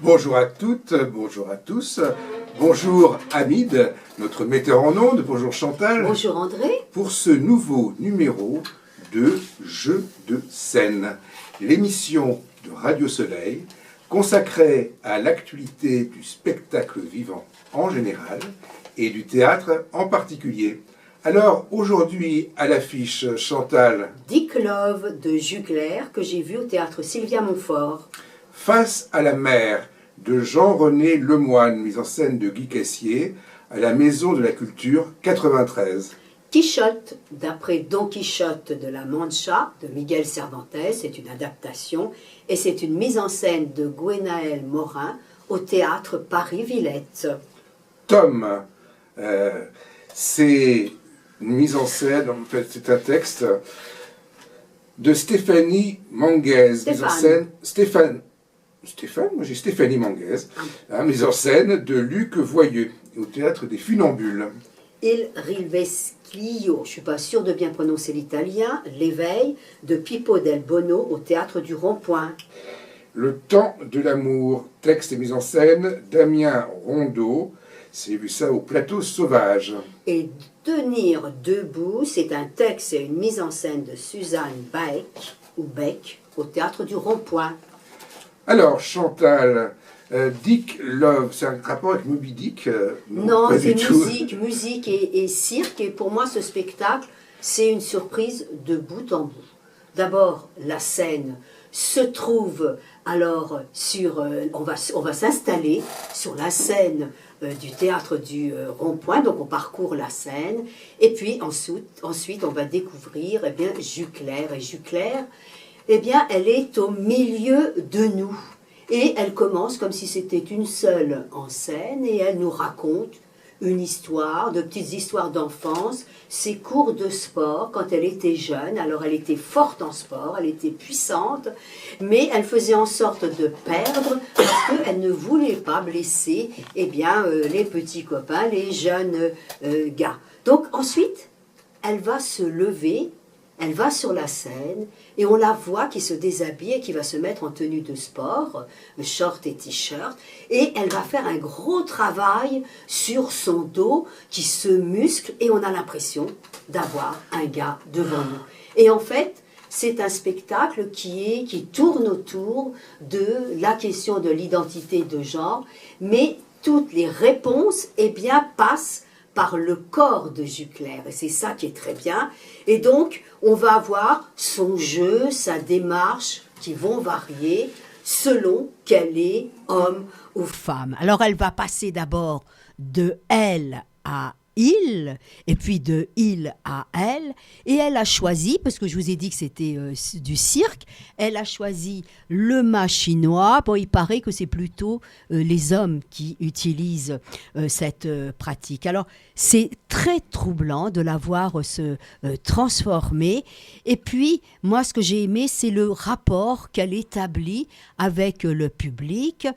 Bonjour à toutes, bonjour à tous, bonjour Hamid, notre metteur en ondes, bonjour Chantal. Bonjour André. Pour ce nouveau numéro de Jeux de scène, l'émission de Radio Soleil consacrée à l'actualité du spectacle vivant en général et du théâtre en particulier. Alors aujourd'hui à l'affiche, Chantal. Dick Love de Jugler que j'ai vu au théâtre Sylvia Montfort. Face à la mer de Jean-René Lemoine, mise en scène de Guy Cassier, à la Maison de la Culture 93. Quichotte, d'après Don Quichotte de la Mancha de Miguel Cervantes, c'est une adaptation et c'est une mise en scène de Gwenaël Morin au théâtre Paris-Villette. Tom, c'est une mise en scène, en fait c'est un texte de Stéphanie Manguez, mise en scène moi j'ai Stéphanie Manguez, mise en scène de Luc Voyeux au théâtre des Funambules. Il Rivesclio, je ne suis pas sûre de bien prononcer l'italien, L'éveil de Pippo del Bono au théâtre du Rond-Point. Le temps de l'amour, texte et mise en scène Damien Rondeau, c'est vu ça au Plateau Sauvage. Et Tenir debout, c'est un texte et une mise en scène de Suzanne Beck au théâtre du Rond-Point. Alors Chantal, Dick Love, c'est un rapport avec Moby Dick? Non, c'est musique et cirque. Et pour moi, ce spectacle, c'est une surprise de bout en bout. D'abord, la scène se trouve alors sur... on va s'installer sur la scène du théâtre du Rond-Point. Donc, on parcourt la scène. Et puis, ensuite on va découvrir Jugler. Et Jugler, elle est au milieu de nous. Et elle commence comme si c'était une seule en scène et elle nous raconte une histoire, de petites histoires d'enfance, ses cours de sport quand elle était jeune. Alors elle était forte en sport, elle était puissante, mais elle faisait en sorte de perdre parce qu'elle ne voulait pas blesser les petits copains, les jeunes gars. Donc ensuite, elle va se lever. Elle va sur la scène et on la voit qui se déshabille et qui va se mettre en tenue de sport, short et t-shirt, et elle va faire un gros travail sur son dos qui se muscle et on a l'impression d'avoir un gars devant nous. Et en fait, c'est un spectacle qui tourne autour de la question de l'identité de genre, mais toutes les réponses passent par le corps de Jugler, et c'est ça qui est très bien. Et donc, on va avoir son jeu, sa démarche, qui vont varier selon qu'elle est homme ou femme. Alors, elle va passer d'abord de elle à il, et puis de il à elle, et elle a choisi, parce que je vous ai dit que c'était du cirque, elle a choisi le mât chinois. Bon, il paraît que c'est plutôt les hommes qui utilisent cette pratique. Alors, c'est très troublant de la voir se transformer, et puis, moi, ce que j'ai aimé, c'est le rapport qu'elle établit avec le public.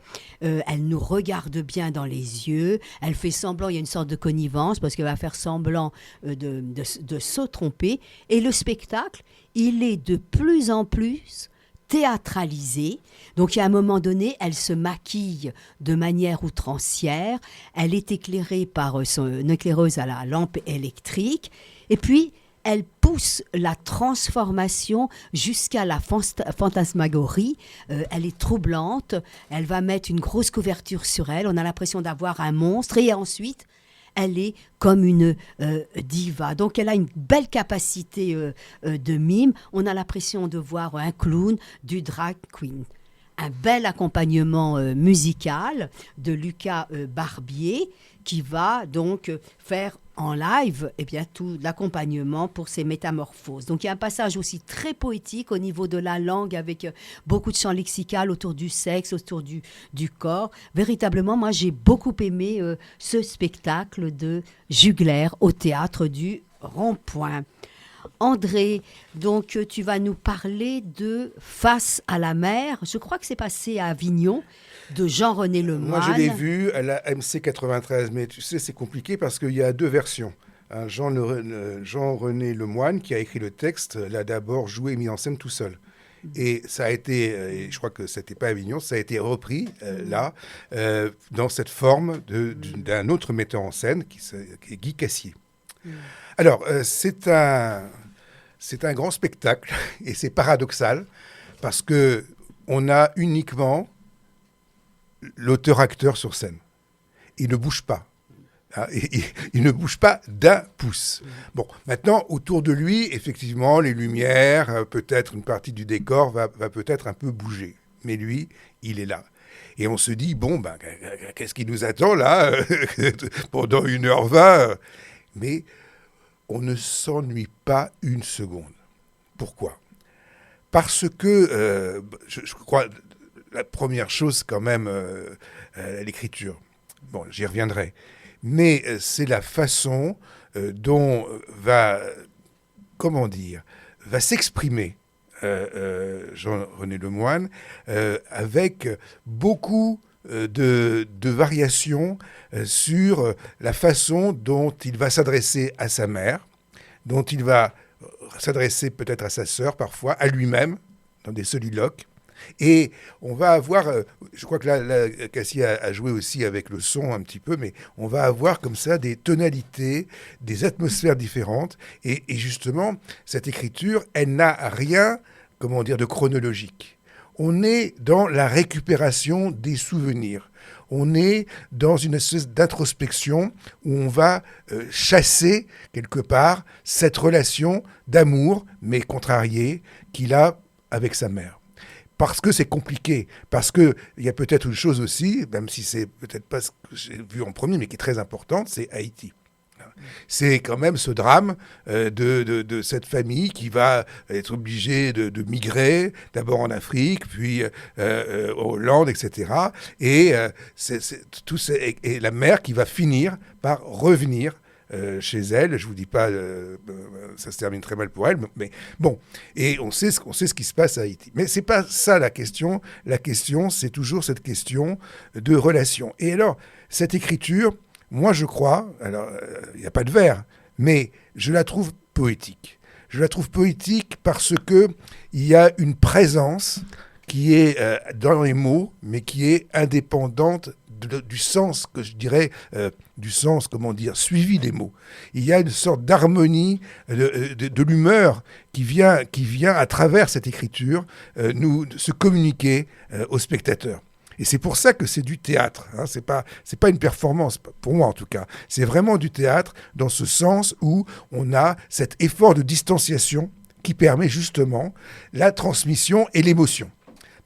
Elle nous regarde bien dans les yeux, elle fait semblant, il y a une sorte de connivence, parce qu'elle va faire semblant de se tromper. Et le spectacle, il est de plus en plus théâtralisé. Donc, à un moment donné, elle se maquille de manière outrancière. Elle est éclairée par son éclaireuse à la lampe électrique. Et puis, elle pousse la transformation jusqu'à la fantasmagorie. Elle est troublante. Elle va mettre une grosse couverture sur elle. On a l'impression d'avoir un monstre. Et ensuite, elle est comme une diva. Donc, elle a une belle capacité de mime. On a l'impression de voir un clown, du drag queen. Un bel accompagnement musical de Lucas Barbier qui va donc faire en live tout l'accompagnement pour ces métamorphoses. Donc il y a un passage aussi très poétique au niveau de la langue avec beaucoup de chants lexical autour du sexe, autour du corps. Véritablement, moi j'ai beaucoup aimé ce spectacle de Jugler au théâtre du Rond-Point. André, donc tu vas nous parler de Face à la mer. Je crois que c'est passé à Avignon, de Jean-René Lemoine. Moi, je l'ai vu à la MC 93, mais tu sais, c'est compliqué parce qu'il y a deux versions. Jean-René Lemoine, qui a écrit le texte, l'a d'abord joué et mis en scène tout seul. Et ça a été, et je crois que c'était pas Avignon, ça a été repris là, dans cette forme d'un autre metteur en scène qui est Guy Cassier. Alors, c'est un grand spectacle et c'est paradoxal parce que on a uniquement l'auteur-acteur sur scène. Il ne bouge pas. Hein, il ne bouge pas d'un pouce. Bon, maintenant, autour de lui, effectivement, les lumières, peut-être une partie du décor va peut-être un peu bouger. Mais lui, il est là. Et on se dit, bon, ben, qu'est-ce qui nous attend là pendant 1h20 Mais on ne s'ennuie pas une seconde. Pourquoi ? Parce que, je crois, la première chose quand même, l'écriture. Bon, j'y reviendrai. Mais c'est la façon dont va s'exprimer Jean-René Lemoine avec beaucoup de variations sur la façon dont il va s'adresser à sa mère, dont il va s'adresser peut-être à sa sœur parfois, à lui-même, dans des soliloques. Et on va avoir, je crois que là Cassier a joué aussi avec le son un petit peu, mais on va avoir comme ça des tonalités, des atmosphères différentes. Et justement, cette écriture, elle n'a rien, de chronologique. On est dans la récupération des souvenirs. On est dans une espèce d'introspection où on va chasser quelque part cette relation d'amour, mais contrariée, qu'il a avec sa mère. Parce que c'est compliqué, parce qu'il y a peut-être une chose aussi, même si c'est peut-être pas ce que j'ai vu en premier, mais qui est très importante, c'est Haïti. C'est quand même ce drame de cette famille qui va être obligée de migrer, d'abord en Afrique, puis en Hollande, etc. Et la mère qui va finir par revenir chez elle. Je vous dis pas, ça se termine très mal pour elle, mais bon. Et on sait ce qui se passe à Haïti. Mais c'est pas ça la question. La question, c'est toujours cette question de relation. Et alors, cette écriture, moi je crois, alors il n'y a pas de vers, mais je la trouve poétique. Je la trouve poétique parce que il y a une présence qui est dans les mots, mais qui est indépendante du sens, que je dirais, du sens, suivi des mots. Il y a une sorte d'harmonie de l'humeur qui vient à travers cette écriture se communiquer au spectateur. Et c'est pour ça que c'est du théâtre. Hein. C'est pas une performance, pour moi en tout cas. C'est vraiment du théâtre dans ce sens où on a cet effort de distanciation qui permet justement la transmission et l'émotion.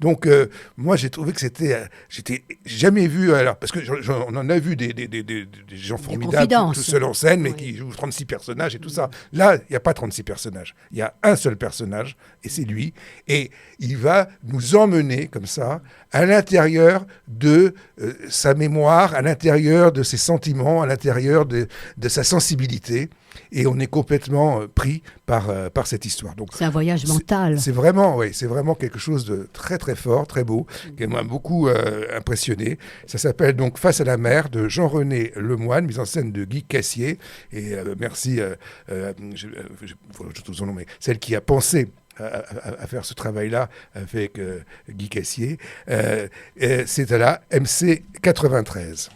Donc, moi, j'ai trouvé que j'étais jamais vu, alors, parce on en a vu des gens formidables, tout seuls en scène, mais qui jouent 36 personnages et tout ça. Là, il n'y a pas 36 personnages. Il y a un seul personnage, et c'est lui. Et il va nous emmener, comme ça, à l'intérieur de sa mémoire, à l'intérieur de ses sentiments, à l'intérieur de sa sensibilité. Et on est complètement pris par cette histoire. Donc, c'est un voyage mental. C'est vraiment quelque chose de très très fort, très beau, qui m'a beaucoup impressionné. Ça s'appelle donc Face à la mer de Jean-René Lemoine, mise en scène de Guy Cassier. Et merci, je trouve son nom, mais celle qui a pensé à faire ce travail-là avec Guy Cassier. C'est à la MC 93.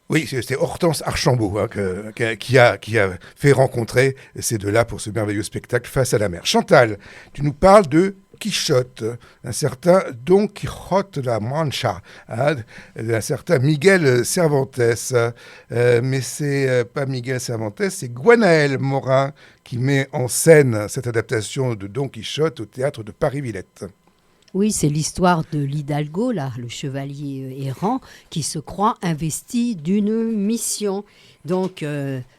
Oui, c'était Hortense Archambault qui a fait rencontrer ces deux-là pour ce merveilleux spectacle Face à la mer. Chantal, tu nous parles de Quichotte, un certain Don Quijote de la Mancha, un certain Miguel Cervantes. Mais c'est pas Miguel Cervantes, c'est Gwenaël Morin qui met en scène cette adaptation de Don Quichotte au théâtre de Paris-Villette. Oui, c'est l'histoire de l'Hidalgo, là, le chevalier errant, qui se croit investi d'une mission. Donc,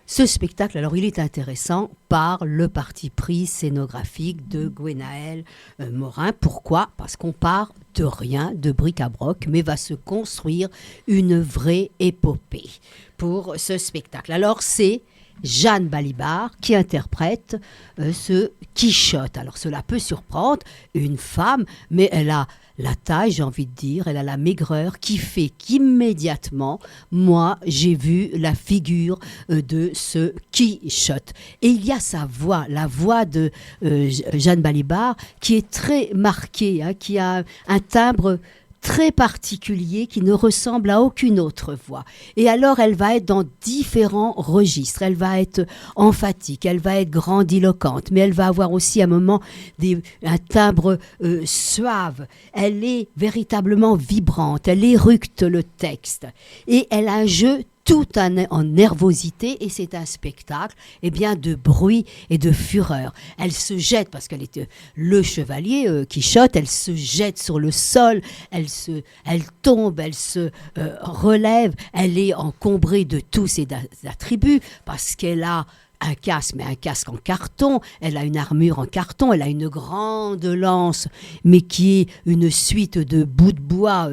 ce spectacle, alors il est intéressant par le parti pris scénographique de Gwenaël Morin. Pourquoi ? Parce qu'on part de rien, de bric-à-broc, mais va se construire une vraie épopée. pour ce spectacle. Alors c'est Jeanne Balibar qui interprète ce Quichotte. Alors cela peut surprendre une femme, mais elle a la taille, j'ai envie de dire, elle a la maigreur qui fait qu'immédiatement, moi, j'ai vu la figure de ce Quichotte. Et il y a sa voix, la voix de Jeanne Balibar, qui est très marquée, qui a un timbre très particulier qui ne ressemble à aucune autre voix. Et alors, elle va être dans différents registres. Elle va être emphatique, elle va être grandiloquente, mais elle va avoir aussi à un moment un timbre suave. Elle est véritablement vibrante, elle éructe le texte. Et elle a un jeu tout en nervosité, et c'est un spectacle de bruit et de fureur. Elle se jette, parce qu'elle est le chevalier Quichotte, elle se jette sur le sol, elle tombe, elle se relève, elle est encombrée de tous ses attributs, parce qu'elle a un casque, mais un casque en carton, elle a une armure en carton, elle a une grande lance, mais qui est une suite de bouts de bois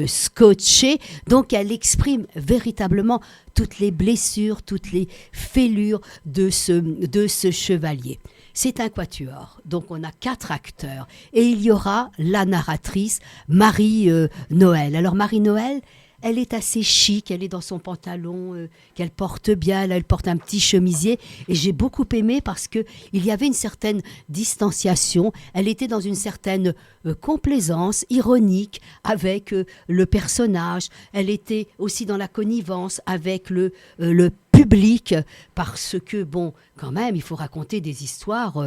scotchés. Donc elle exprime véritablement toutes les blessures, toutes les fêlures de ce chevalier. C'est un quatuor, donc on a 4 acteurs, et il y aura la narratrice Marie-Noël. Alors Marie-Noël, elle est assez chic, elle est dans son pantalon qu'elle porte bien, là, elle porte un petit chemisier, et j'ai beaucoup aimé parce qu'il y avait une certaine distanciation, elle était dans une certaine complaisance ironique avec le personnage, elle était aussi dans la connivence avec le public, parce que, bon, quand même, il faut raconter des histoires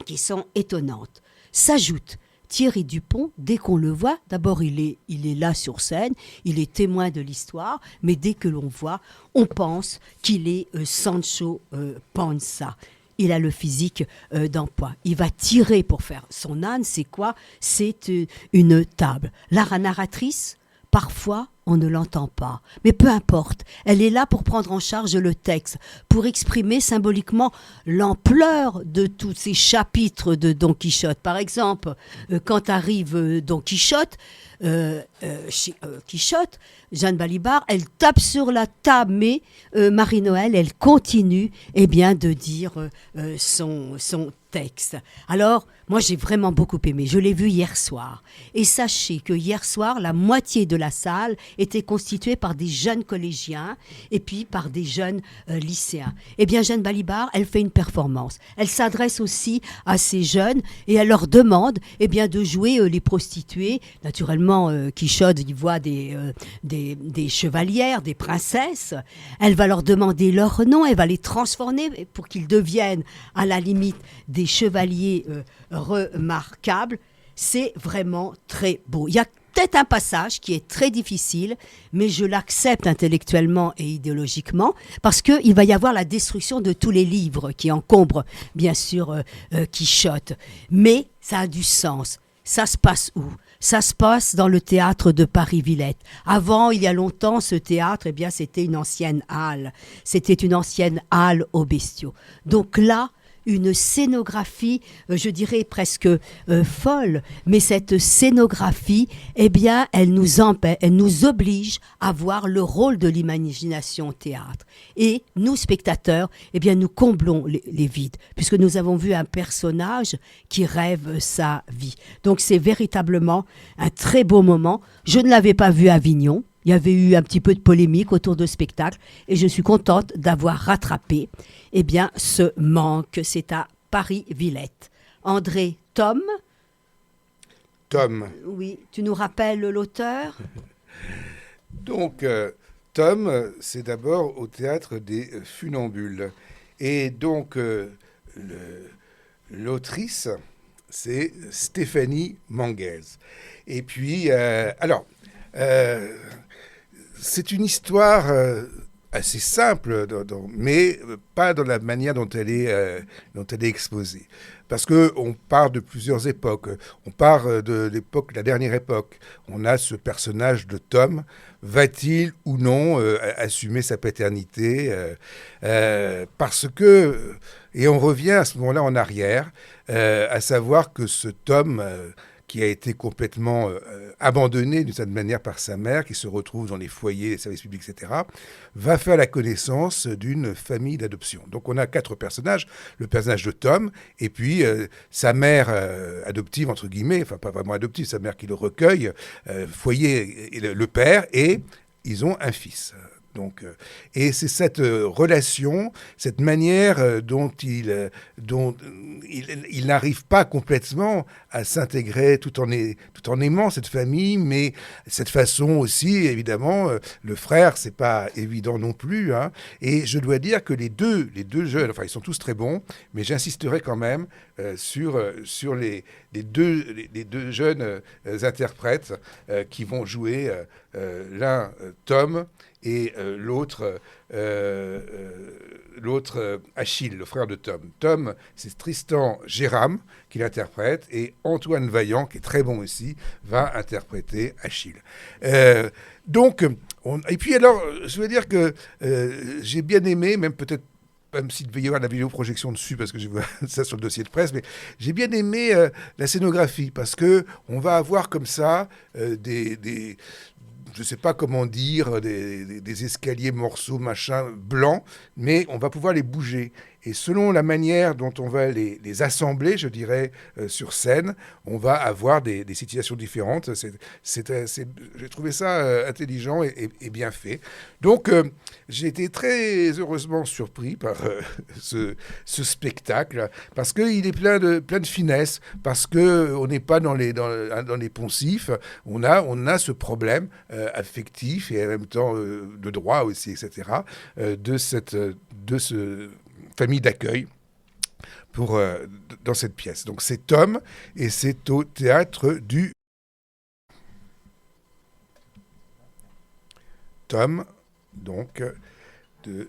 qui sont étonnantes. S'ajoute Thierry Dupont, dès qu'on le voit, d'abord il est là sur scène, il est témoin de l'histoire, mais dès que l'on voit, on pense qu'il est Sancho Panza. Il a le physique d'emploi. Il va tirer pour faire son âne, c'est quoi ? C'est une table. La narratrice, parfois, on ne l'entend pas. Mais peu importe, elle est là pour prendre en charge le texte, pour exprimer symboliquement l'ampleur de tous ces chapitres de Don Quichotte. Par exemple, quand arrive Don Quichotte, Jeanne Balibar, elle tape sur la table, mais Marie-Noël, elle continue de dire son texte. Alors, moi, j'ai vraiment beaucoup aimé. Je l'ai vu hier soir. Et sachez que hier soir, la moitié de la salle était constituée par des jeunes collégiens et puis par des jeunes lycéens. Jeanne Balibar, elle fait une performance. Elle s'adresse aussi à ces jeunes et elle leur demande de jouer les prostituées. Naturellement, Quichotte, il voit des chevalières, des princesses. Elle va leur demander leur nom, elle va les transformer pour qu'ils deviennent, à la limite, des chevaliers remarquables. C'est vraiment très beau. Il y a peut-être un passage qui est très difficile, mais je l'accepte intellectuellement et idéologiquement, parce qu'il va y avoir la destruction de tous les livres qui encombrent, bien sûr, Quichotte. Mais ça a du sens. Ça se passe où ? Ça se passe dans le théâtre de Paris-Villette. Avant, il y a longtemps, ce théâtre, c'était une ancienne halle. C'était une ancienne halle aux bestiaux. Donc là, une scénographie, je dirais presque folle, mais cette scénographie, elle nous oblige à voir le rôle de l'imagination au théâtre. Et nous, spectateurs, nous comblons les vides, puisque nous avons vu un personnage qui rêve sa vie. Donc c'est véritablement un très beau moment. Je ne l'avais pas vu à Avignon. Il y avait eu un petit peu de polémique autour de spectacle et je suis contente d'avoir rattrapé ce manque. C'est à Paris-Villette. André Thom. Oui, tu nous rappelles l'auteur ? Donc, Thom, c'est d'abord au théâtre des Funambules. Et donc, l'autrice, c'est Stéphanie Manguez. Et puis, c'est une histoire assez simple, mais pas dans la manière dont elle est exposée. Parce qu'on part de plusieurs époques. On part de l'époque, la dernière époque. On a ce personnage de Thom. Va-t-il ou non assumer sa paternité parce que, et on revient à ce moment-là en arrière, à savoir que ce Thom qui a été complètement abandonné d'une certaine manière par sa mère, qui se retrouve dans les foyers, les services publics, etc., va faire la connaissance d'une famille d'adoption. Donc on a 4 personnages, le personnage de Tom, et puis sa mère adoptive, entre guillemets, enfin pas vraiment adoptive, sa mère qui le recueille, foyer, et le père, et ils ont un fils. Donc, et c'est cette relation, cette manière dont il n'arrive pas complètement à s'intégrer tout en aimant cette famille, mais cette façon aussi, évidemment, le frère, c'est pas évident non plus. Hein, et je dois dire que les deux jeunes, enfin ils sont tous très bons, mais j'insisterai quand même sur les deux jeunes interprètes qui vont jouer l'un Tom et l'autre Achille, le frère de Tom. Tom, c'est Tristan Jérôme qui l'interprète, et Antoine Vaillant, qui est très bon aussi, va interpréter Achille. Et puis alors, je veux dire que j'ai bien aimé, même s'il devait y avoir la vidéoprojection dessus, parce que je vois ça sur le dossier de presse, mais j'ai bien aimé la scénographie, parce que on va avoir comme ça je ne sais pas comment dire, des escaliers, morceaux, machin, blancs, mais on va pouvoir les bouger. Et selon la manière dont on va les assembler, je dirais, sur scène, on va avoir des situations différentes. J'ai trouvé ça intelligent et bien fait. Donc, j'ai été très heureusement surpris par ce spectacle, parce qu'il est plein de finesse, parce qu'on n'est pas dans les poncifs. On a ce problème affectif et en même temps de droit aussi, etc., de ce famille d'accueil dans cette pièce. Donc c'est Tom, et c'est au théâtre du Tom, donc de...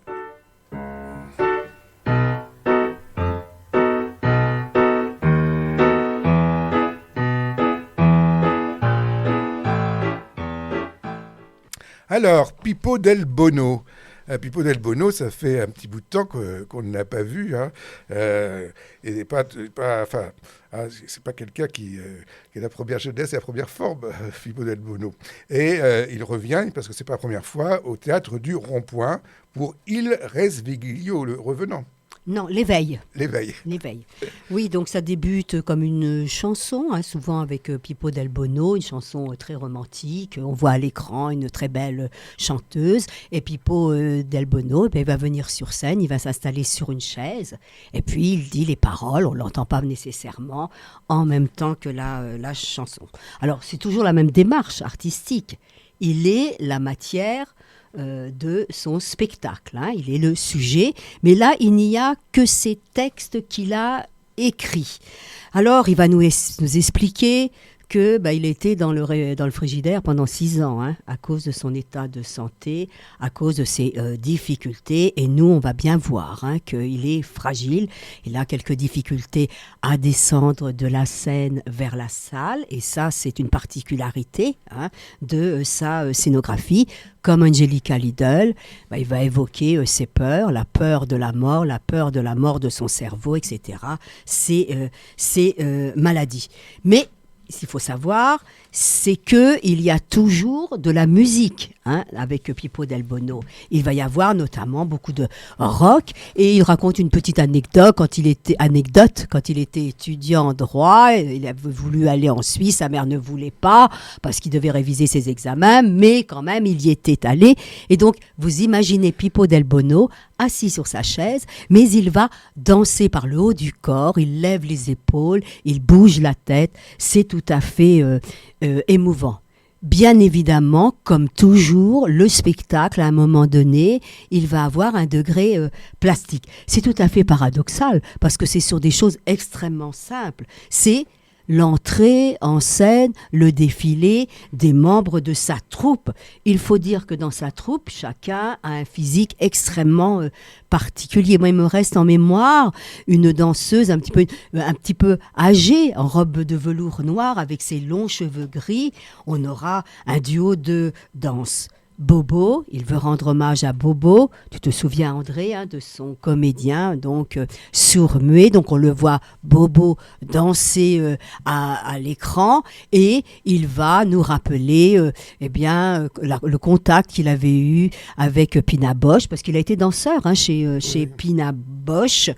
Alors, Pippo del Bono. Pippo del Bono, ça fait un petit bout de temps qu'on ne l'a pas vu. Hein. Et c'est pas quelqu'un qui est la première jeunesse et la première forme, Pippo del Bono. Et il revient, parce que c'est pas la première fois, au théâtre du Rond-Point pour Il Resviglio, le revenant. Non, l'éveil. L'éveil. Oui, donc ça débute comme une chanson, hein, souvent avec Pippo del Bono, une chanson très romantique. On voit à l'écran une très belle chanteuse. Et Pippo del Bono, il va venir sur scène, il va s'installer sur une chaise. Et puis il dit les paroles, on ne l'entend pas nécessairement, en même temps que la chanson. Alors c'est toujours la même démarche artistique. Il est la matière de son spectacle. Hein. Il est le sujet, mais là, il n'y a que ces textes qu'il a écrits. Alors, il va nous expliquer qu'il était dans le frigidaire pendant 6 ans, hein, à cause de son état de santé, à cause de ses difficultés. Et nous, on va bien voir qu'il est fragile. Il a quelques difficultés à descendre de la scène vers la salle. Et ça, c'est une particularité de sa scénographie. Comme Angelica Lidl, il va évoquer ses peurs, la peur de la mort de son cerveau, etc. Ces maladies. Mais ce qu'il faut savoir, c'est qu'il y a toujours de la musique avec Pippo del Bono. Il va y avoir notamment beaucoup de rock, et il raconte une petite anecdote quand il était étudiant en droit. Il avait voulu aller en Suisse, sa mère ne voulait pas parce qu'il devait réviser ses examens, mais quand même il y était allé. Et donc vous imaginez Pippo del Bono assis sur sa chaise, mais il va danser par le haut du corps, il lève les épaules, il bouge la tête. C'est tout à fait émouvant. Bien évidemment, comme toujours, le spectacle, à un moment donné, il va avoir un degré plastique. C'est tout à fait paradoxal, parce que c'est sur des choses extrêmement simples. C'est l'entrée en scène, le défilé des membres de sa troupe. Il faut dire que dans sa troupe, chacun a un physique extrêmement particulier. Moi, il me reste en mémoire une danseuse un petit peu âgée, en robe de velours noir, avec ses longs cheveux gris. On aura un duo de danse Bobo, il veut rendre hommage à Bobo. Tu te souviens, André, de son comédien, donc sourd-muet. Donc on le voit, Bobo, danser à l'écran et il va nous rappeler le contact qu'il avait eu avec Pina Bausch, parce qu'il a été danseur chez Pina Bausch.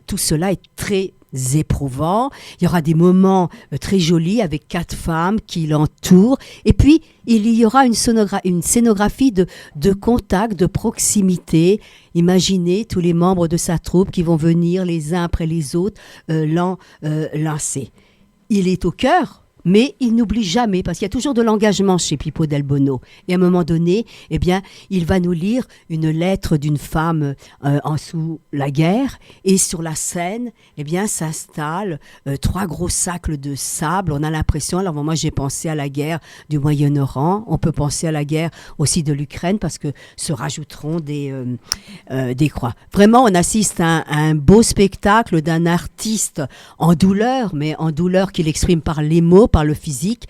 Tout cela est très éprouvant. Il y aura des moments très jolis avec 4 femmes qui l'entourent. Et puis, il y aura une scénographie de contact, de proximité. Imaginez tous les membres de sa troupe qui vont venir les uns après les autres lancer. Il est au cœur, mais il n'oublie jamais, parce qu'il y a toujours de l'engagement chez Pippo del Bono. Et à un moment donné, il va nous lire une lettre d'une femme sous la guerre, et sur la scène, s'installent 3 gros sacs de sable. On a l'impression, alors moi j'ai pensé à la guerre du Moyen-Orient, on peut penser à la guerre aussi de l'Ukraine, parce que se rajouteront des croix. Vraiment, on assiste à un beau spectacle d'un artiste en douleur, mais en douleur qu'il exprime par les mots, par le physique.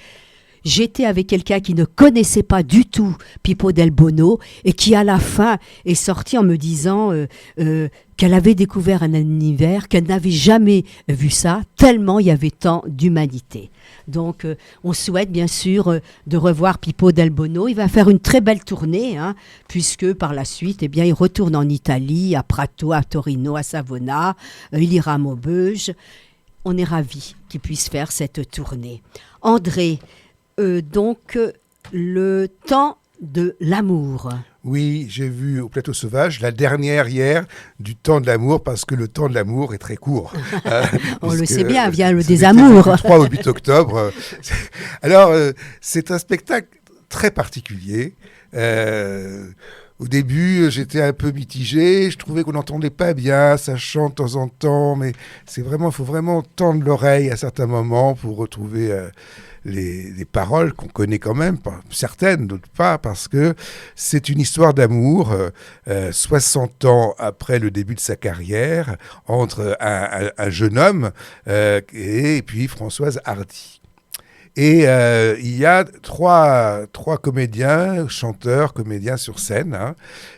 J'étais avec quelqu'un qui ne connaissait pas du tout Pippo del Bono et qui à la fin est sorti en me disant qu'elle avait découvert un univers, qu'elle n'avait jamais vu ça, tellement il y avait tant d'humanité. Donc on souhaite bien sûr de revoir Pippo del Bono. Il va faire une très belle tournée, puisque par la suite il retourne en Italie, à Prato, à Torino, à Savona, il ira à Maubeuge. On est ravis qu'il puisse faire cette tournée. André, donc le temps de l'amour. Oui, j'ai vu au Plateau Sauvage la dernière hier du temps de l'amour, parce que le temps de l'amour est très court. On le sait bien, vient le désamour. Du 3 au 8 octobre. Alors, c'est un spectacle très particulier. Au début, j'étais un peu mitigé. Je trouvais qu'on n'entendait pas bien. Ça chante de temps en temps, mais il faut vraiment tendre l'oreille à certains moments pour retrouver les paroles qu'on connaît quand même, certaines, d'autres pas, parce que c'est une histoire d'amour 60 ans après le début de sa carrière, entre un jeune homme et puis Françoise Hardy. Et il y a trois comédiens, chanteurs, comédiens sur scène.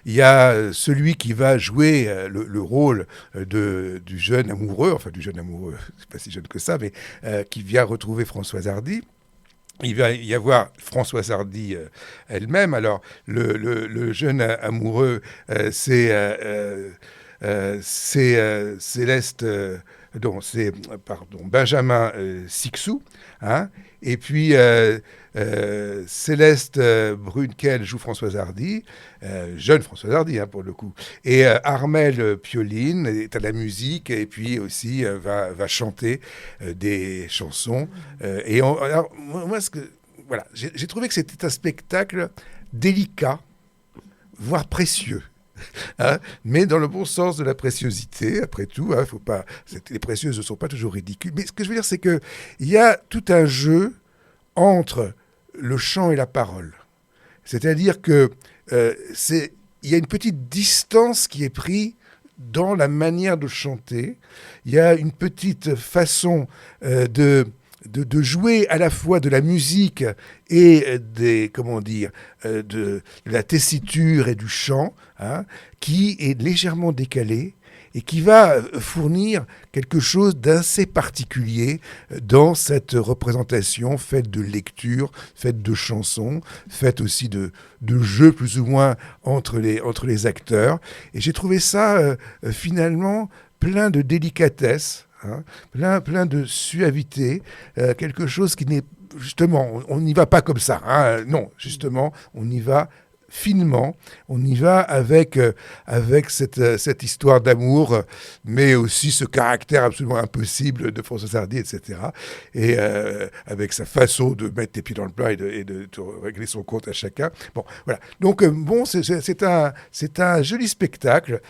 Il y a celui qui va jouer le rôle du jeune amoureux, c'est pas si jeune que ça, mais qui vient retrouver Françoise Hardy. Il va y avoir Françoise Hardy elle-même. Alors, le jeune amoureux, c'est Benjamin Sixou, et puis Céleste Brunkel joue Françoise Hardy, jeune Françoise Hardy pour le coup, et Armelle Pioline est à la musique et puis aussi va chanter des chansons. J'ai trouvé que c'était un spectacle délicat, voire précieux. Mais dans le bon sens de la préciosité, après tout, les précieuses ne sont pas toujours ridicules. Mais ce que je veux dire, c'est qu'il y a tout un jeu entre le chant et la parole. C'est-à-dire qu'il y a une petite distance qui est prise dans la manière de chanter. Il y a une petite façon de jouer à la fois de la musique et de la tessiture et du chant, qui est légèrement décalé et qui va fournir quelque chose d'assez particulier dans cette représentation faite de lecture, faite de chansons, faite aussi de jeux plus ou moins entre les acteurs. Et j'ai trouvé ça finalement plein de délicatesse, plein de suavité, quelque chose qui n'est... Justement, on n'y va pas comme ça. Non, justement, on y va finement, on y va avec cette histoire d'amour, mais aussi ce caractère absolument impossible de Françoise Hardy, etc. Et avec sa façon de mettre les pieds dans le plat et de régler son compte à chacun. Bon, voilà. Donc, c'est un joli spectacle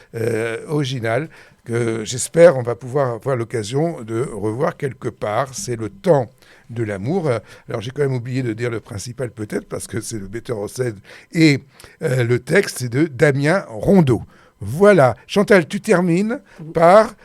original que j'espère on va pouvoir avoir l'occasion de revoir quelque part. C'est le temps de l'amour. Alors j'ai quand même oublié de dire le principal peut-être, parce que c'est le metteur en scène et le texte c'est de Damien Rondeau. Voilà. Chantal, tu termines par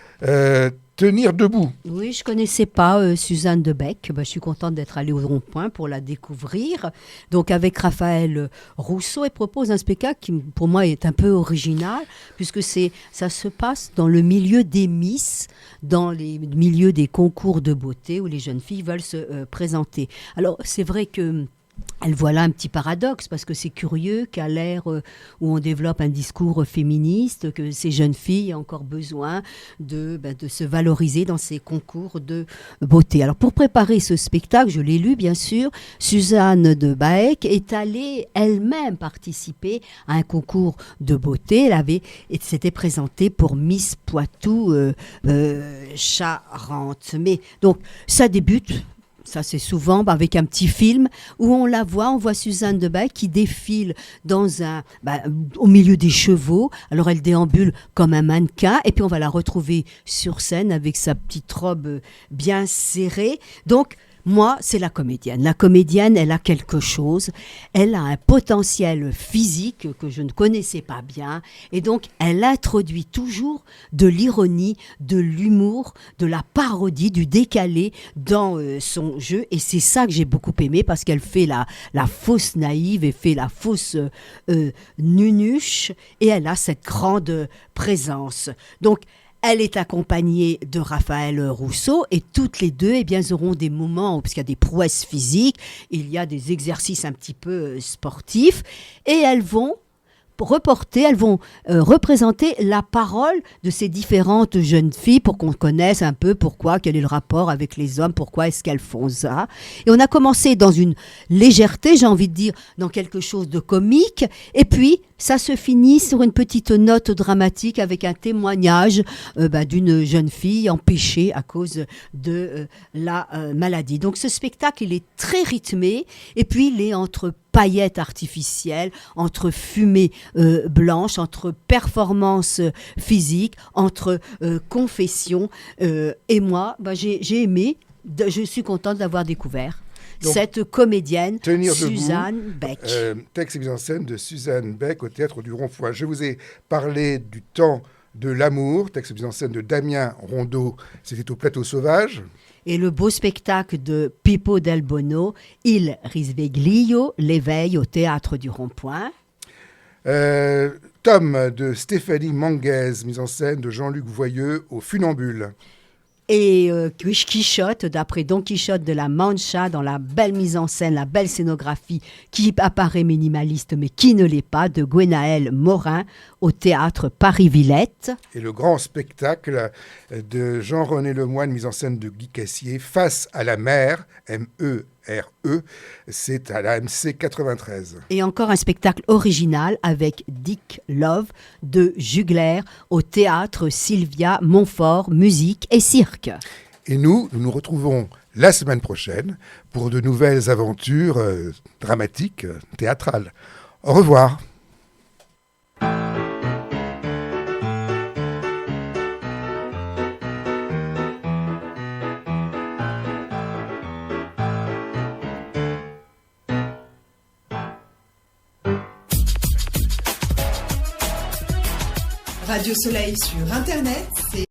Tenir debout. Oui, je ne connaissais pas Suzanne de Bec. Je suis contente d'être allée au Rond-Point pour la découvrir. Donc avec Raphaël Rousseau, elle propose un spectacle qui pour moi est un peu original puisque ça se passe dans le milieu des Miss, dans les milieux des concours de beauté où les jeunes filles veulent se présenter. Alors c'est vrai que elle voit là un petit paradoxe parce que c'est curieux qu'à l'ère où on développe un discours féministe, que ces jeunes filles aient encore besoin de se valoriser dans ces concours de beauté. Alors pour préparer ce spectacle, je l'ai lu bien sûr, Suzanne de Baek est allée elle-même participer à un concours de beauté. Elle s'était présentée pour Miss Poitou Charente. Mais donc ça débute. Ça, c'est souvent avec un petit film où on voit Suzanne de Baek qui défile au milieu des chevaux. Alors, elle déambule comme un mannequin et puis on va la retrouver sur scène avec sa petite robe bien serrée. Donc, moi, c'est la comédienne. La comédienne, elle a quelque chose. Elle a un potentiel physique que je ne connaissais pas bien. Et donc, elle introduit toujours de l'ironie, de l'humour, de la parodie, du décalé dans son jeu. Et c'est ça que j'ai beaucoup aimé parce qu'elle fait la fausse naïve et fait la fausse nunuche. Et elle a cette grande présence. Donc, elle est accompagnée de Raphaël Rousseau et toutes les deux, auront des moments où, parce qu'il y a des prouesses physiques, il y a des exercices un petit peu sportifs et elles vont représenter la parole de ces différentes jeunes filles pour qu'on connaisse un peu quel est le rapport avec les hommes, pourquoi est-ce qu'elles font ça. Et on a commencé dans une légèreté, j'ai envie de dire, dans quelque chose de comique, et puis ça se finit sur une petite note dramatique avec un témoignage d'une jeune fille empêchée à cause de la maladie. Donc ce spectacle, il est très rythmé, et puis il est entre paillettes artificielles, entre fumée blanche, entre performance physique, entre confession. Et moi, j'ai aimé, je suis contente d'avoir découvert cette comédienne, Suzanne Bec. Texte et mise en scène de Suzanne Bec au Théâtre du Rond-Point. Je vous ai parlé du temps de l'amour, texte et mise en scène de Damien Rondeau, c'était au Plateau Sauvage. Et le beau spectacle de Pippo Del Bono, Il Risveglio, l'éveil au Théâtre du Rond-Point. Tom de Stéphanie Manguez, mise en scène de Jean-Luc Voyeux au Funambule. Et Quichotte, d'après Don Quichotte de la Mancha, dans la belle mise en scène, la belle scénographie qui apparaît minimaliste mais qui ne l'est pas, de Gwenaël Morin au Théâtre Paris-Villette. Et le grand spectacle de Jean-René Lemoine, mise en scène de Guy Cassier, Face à la mer, M-E-R-E, c'est à la MC 93. Et encore un spectacle original avec Dick Love de Jugler au Théâtre Sylvia Montfort, musique et cirque. Et nous nous retrouvons la semaine prochaine pour de nouvelles aventures dramatiques, théâtrales. Au revoir. Radio Soleil sur Internet, c'est